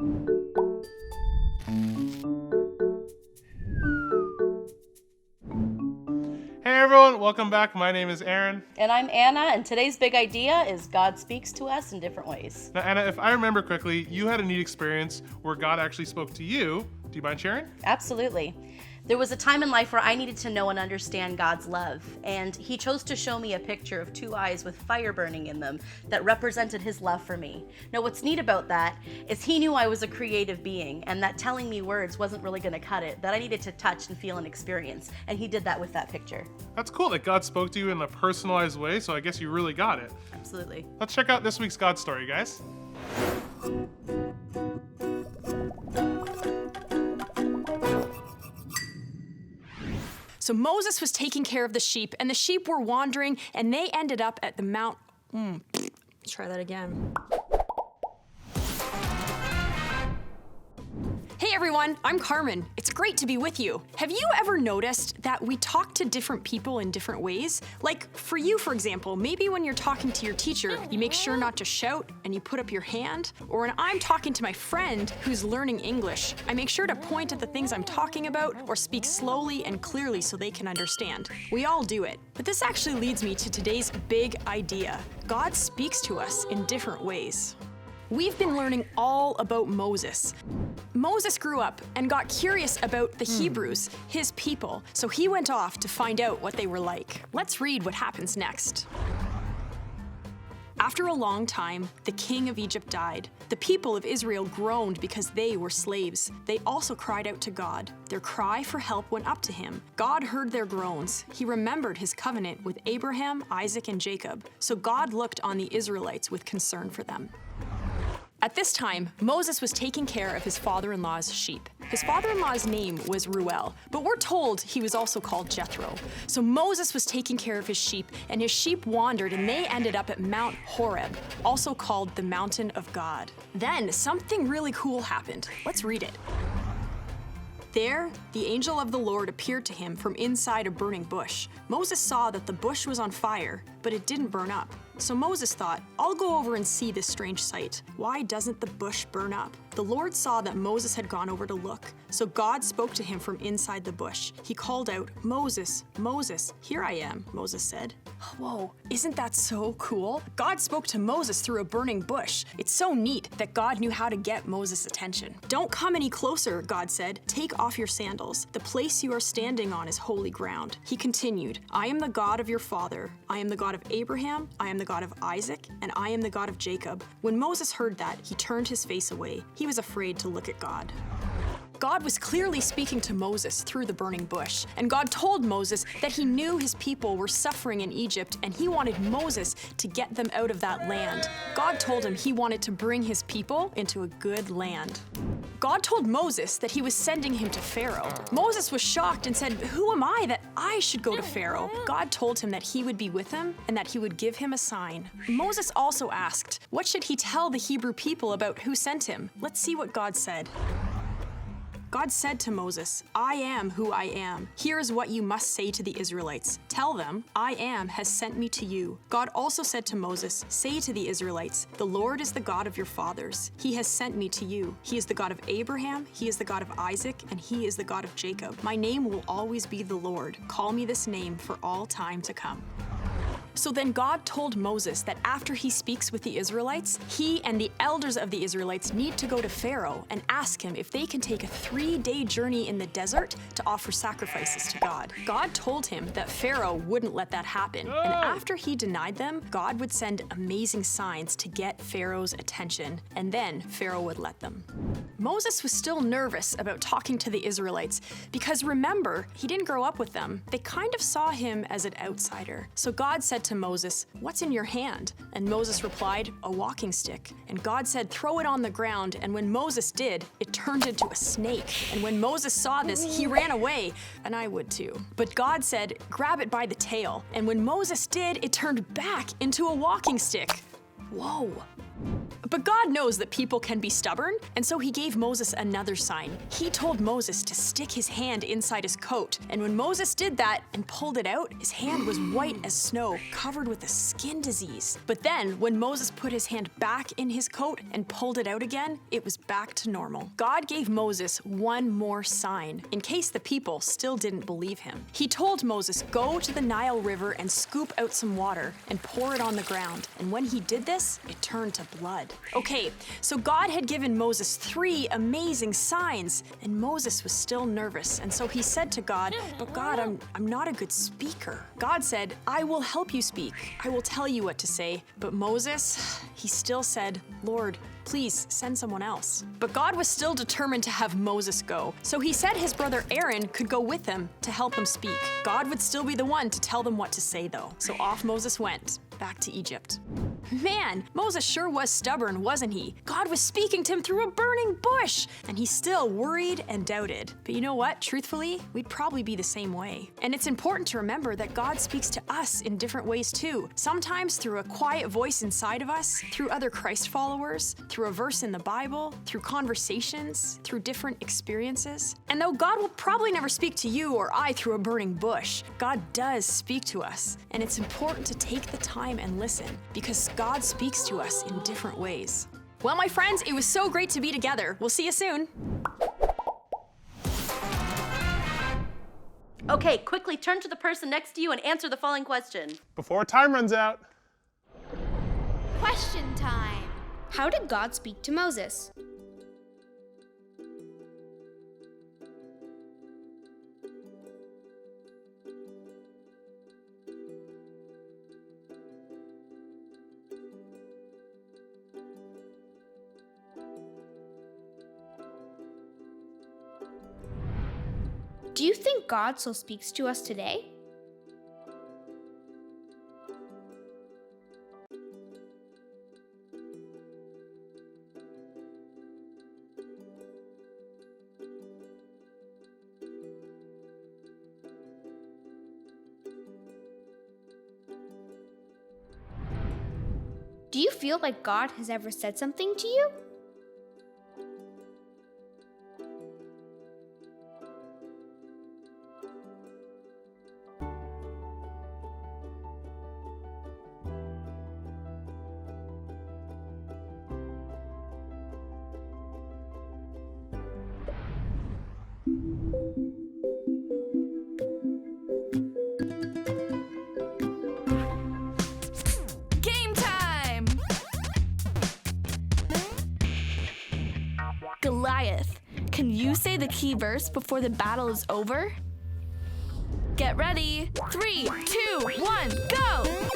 Hey everyone, welcome back. My name is Aaron. And I'm Anna, and today's big idea is God speaks to us in different ways. Now, Anna, if I remember correctly, you had a neat experience where God actually spoke to you. Do you mind sharing? Absolutely. There was a time in life where I needed to know and understand God's love, and He chose to show me a picture of two eyes with fire burning in them that represented His love for me. Now, what's neat about that is He knew I was a creative being, and that telling me words wasn't really going to cut it, that I needed to touch and feel and experience, and He did that with that picture. That's cool that God spoke to you in a personalized way, so I guess you really got it. Absolutely. Let's check out this week's God story, guys. So Moses was taking care of the sheep, and the sheep were wandering, and they ended up at the Mount... Try that again. Hey everyone, I'm Karmyn. It's great to be with you. Have you ever noticed that we talk to different people in different ways? Like for you, for example, maybe when you're talking to your teacher, you make sure not to shout and you put up your hand. Or when I'm talking to my friend who's learning English, I make sure to point at the things I'm talking about or speak slowly and clearly so they can understand. We all do it. But this actually leads me to today's big idea. God speaks to us in different ways. We've been learning all about Moses. Moses grew up and got curious about the Hebrews, his people, so he went off to find out what they were like. Let's read what happens next. After a long time, the king of Egypt died. The people of Israel groaned because they were slaves. They also cried out to God. Their cry for help went up to him. God heard their groans. He remembered his covenant with Abraham, Isaac, and Jacob. So God looked on the Israelites with concern for them. At this time, Moses was taking care of his father-in-law's sheep. His father-in-law's name was Reuel, but we're told he was also called Jethro. So Moses was taking care of his sheep, and his sheep wandered, and they ended up at Mount Horeb, also called the Mountain of God. Then something really cool happened. Let's read it. There, the angel of the Lord appeared to him from inside a burning bush. Moses saw that the bush was on fire, but it didn't burn up. So Moses thought, I'll go over and see this strange sight. Why doesn't the bush burn up? The Lord saw that Moses had gone over to look. So God spoke to him from inside the bush. He called out, Moses, Moses, here I am, Moses said. Whoa, isn't that so cool? God spoke to Moses through a burning bush. It's so neat that God knew how to get Moses' attention. Don't come any closer, God said. Take off your sandals. The place you are standing on is holy ground. He continued, I am the God of your father. I am the God of Abraham. I am the God of Isaac, and I am the God of Jacob. When Moses heard that, he turned his face away. He was afraid to look at God. God was clearly speaking to Moses through the burning bush, and God told Moses that he knew his people were suffering in Egypt, and he wanted Moses to get them out of that land. God told him he wanted to bring his people into a good land. God told Moses that he was sending him to Pharaoh. Moses was shocked and said, Who am I that I should go to Pharaoh? God told him that he would be with him and that he would give him a sign. Moses also asked, what should he tell the Hebrew people about who sent him? Let's see what God said. God said to Moses, I am who I am. Here is what you must say to the Israelites. Tell them, I am has sent me to you. God also said to Moses, say to the Israelites, the Lord is the God of your fathers. He has sent me to you. He is the God of Abraham, he is the God of Isaac, and he is the God of Jacob. My name will always be the Lord. Call me this name for all time to come. So then God told Moses that after he speaks with the Israelites, he and the elders of the Israelites need to go to Pharaoh and ask him if they can take a 3-day journey in the desert to offer sacrifices to God. God told him that Pharaoh wouldn't let that happen, and after he denied them, God would send amazing signs to get Pharaoh's attention, and then Pharaoh would let them. Moses was still nervous about talking to the Israelites because remember, he didn't grow up with them. They kind of saw him as an outsider. So God said to Moses, what's in your hand? And Moses replied, a walking stick. And God said, throw it on the ground. And when Moses did, it turned into a snake. And when Moses saw this, he ran away. And I would too. But God said, grab it by the tail. And when Moses did, it turned back into a walking stick. Whoa, But God knows that people can be stubborn, and so he gave Moses another sign. He told Moses to stick his hand inside his coat, and when Moses did that and pulled it out, his hand was white as snow, covered with a skin disease. But then, when Moses put his hand back in his coat and pulled it out again, it was back to normal. God gave Moses one more sign, in case the people still didn't believe him. He told Moses, go to the Nile River and scoop out some water and pour it on the ground. And when he did this, it turned to blood. Okay, so God had given Moses 3 amazing signs, and Moses was still nervous, and so he said to God, but God, I'm not a good speaker. God said, I will help you speak. I will tell you what to say. But Moses, he still said, Lord, please send someone else. But God was still determined to have Moses go, so he said his brother Aaron could go with them to help him speak. God would still be the one to tell them what to say though. So off Moses went, back to Egypt. Man, Moses sure was stubborn, wasn't he? God was speaking to him through a burning bush, and he still worried and doubted. But you know what? Truthfully, we'd probably be the same way. And it's important to remember that God speaks to us in different ways too. Sometimes through a quiet voice inside of us, through other Christ followers, through a verse in the Bible, through conversations, through different experiences. And though God will probably never speak to you or I through a burning bush, God does speak to us. And it's important to take the time and listen, because God speaks to us in different ways. Well, my friends, it was so great to be together. We'll see you soon. Okay, quickly turn to the person next to you and answer the following question. Before time runs out. Question time. How did God speak to Moses? Do you think God still speaks to us today? Do you feel like God has ever said something to you? Game time! Goliath, can you say the key verse before the battle is over? Get ready. 3, 2, 1, go!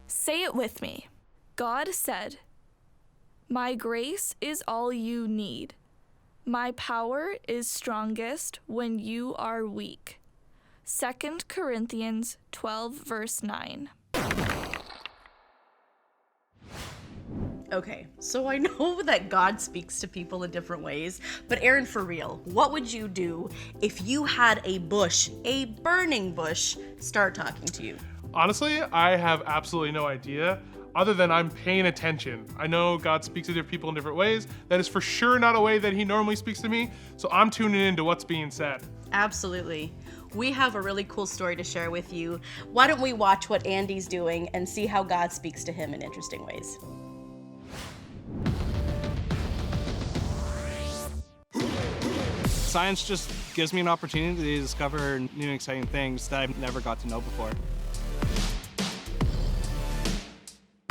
Say it with me. God said, "My grace is all you need. My power is strongest when you are weak." 2 Corinthians 12, verse 9. Okay, so I know that God speaks to people in different ways, but Aaron, for real, what would you do if you had a bush, a burning bush, start talking to you? Honestly, I have absolutely no idea, other than I'm paying attention. I know God speaks to different people in different ways. That is for sure not a way that he normally speaks to me, so I'm tuning into what's being said. Absolutely. We have a really cool story to share with you. Why don't we watch what Andy's doing and see how God speaks to him in interesting ways? Science just gives me an opportunity to discover new and exciting things that I've never got to know before.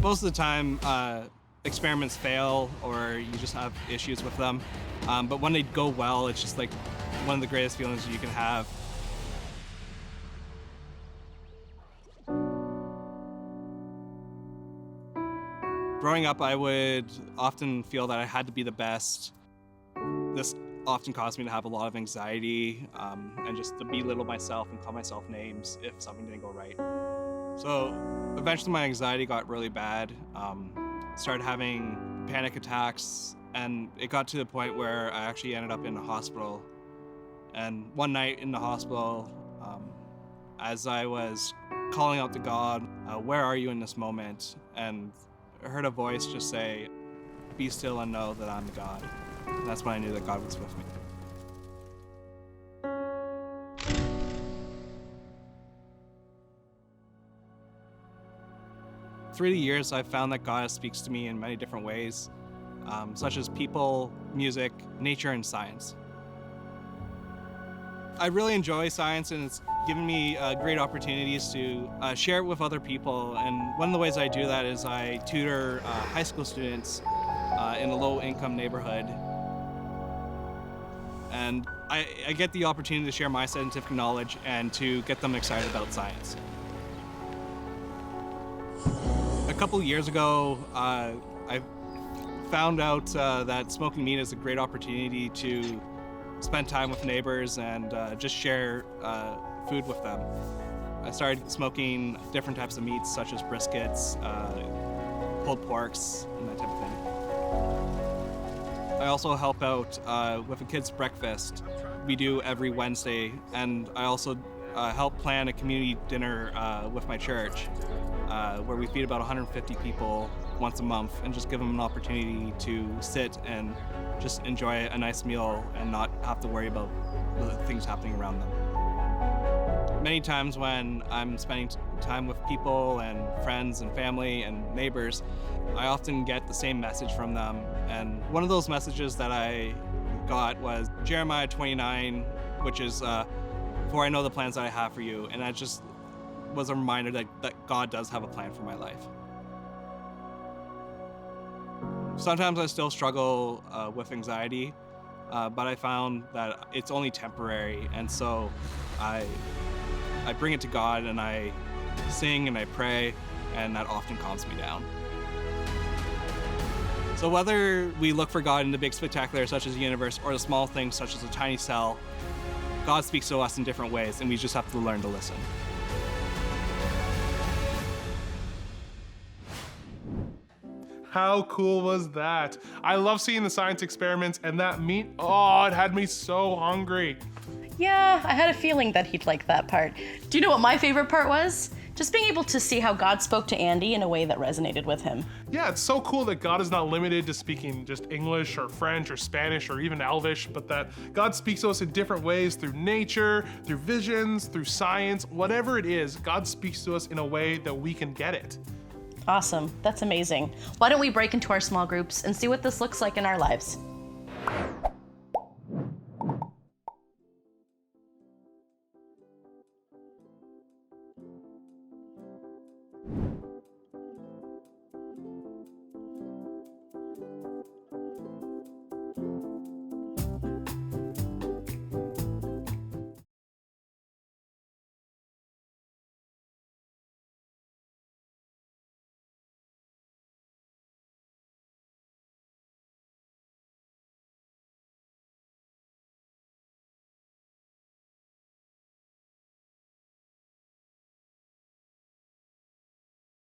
Most of the time, experiments fail or you just have issues with them. But when they go well, it's just like one of the greatest feelings you can have. Growing up, I would often feel that I had to be the best. This often caused me to have a lot of anxiety and just to belittle myself and call myself names if something didn't go right. So eventually my anxiety got really bad, started having panic attacks, and it got to the point where I actually ended up in a hospital. And one night in the hospital, as I was calling out to God, where are you in this moment? And I heard a voice just say, be still and know that I'm God. And that's when I knew that God was with me. Through the years, I've found that God speaks to me in many different ways, such as people, music, nature, and science. I really enjoy science, and it's given me great opportunities to share it with other people. And one of the ways I do that is I tutor high school students in a low-income neighborhood. And I get the opportunity to share my scientific knowledge and to get them excited about science. A couple years ago, I found out that smoking meat is a great opportunity to spend time with neighbors and just share food with them. I started smoking different types of meats such as briskets, pulled porks, and that type of thing. I also help out with a kid's breakfast we do every Wednesday, and I also help plan a community dinner with my church where we feed about 150 people once a month and just give them an opportunity to sit and just enjoy a nice meal and not have to worry about the things happening around them. Many times when I'm spending time with people and friends and family and neighbors, I often get the same message from them. And one of those messages that I got was Jeremiah 29, which is, for I know the plans that I have for you. And that just was a reminder that God does have a plan for my life. Sometimes I still struggle with anxiety, but I found that it's only temporary, and so I bring it to God and I sing and I pray, and that often calms me down. So whether we look for God in the big spectacular such as the universe or the small things such as a tiny cell, God speaks to us in different ways, and we just have to learn to listen. How cool was that? I love seeing the science experiments, and that meat, oh, it had me so hungry. Yeah, I had a feeling that he'd like that part. Do you know what my favorite part was? Just being able to see how God spoke to Andy in a way that resonated with him. Yeah, it's so cool that God is not limited to speaking just English or French or Spanish or even Elvish, but that God speaks to us in different ways through nature, through visions, through science, whatever it is, God speaks to us in a way that we can get it. Awesome, that's amazing. Why don't we break into our small groups and see what this looks like in our lives?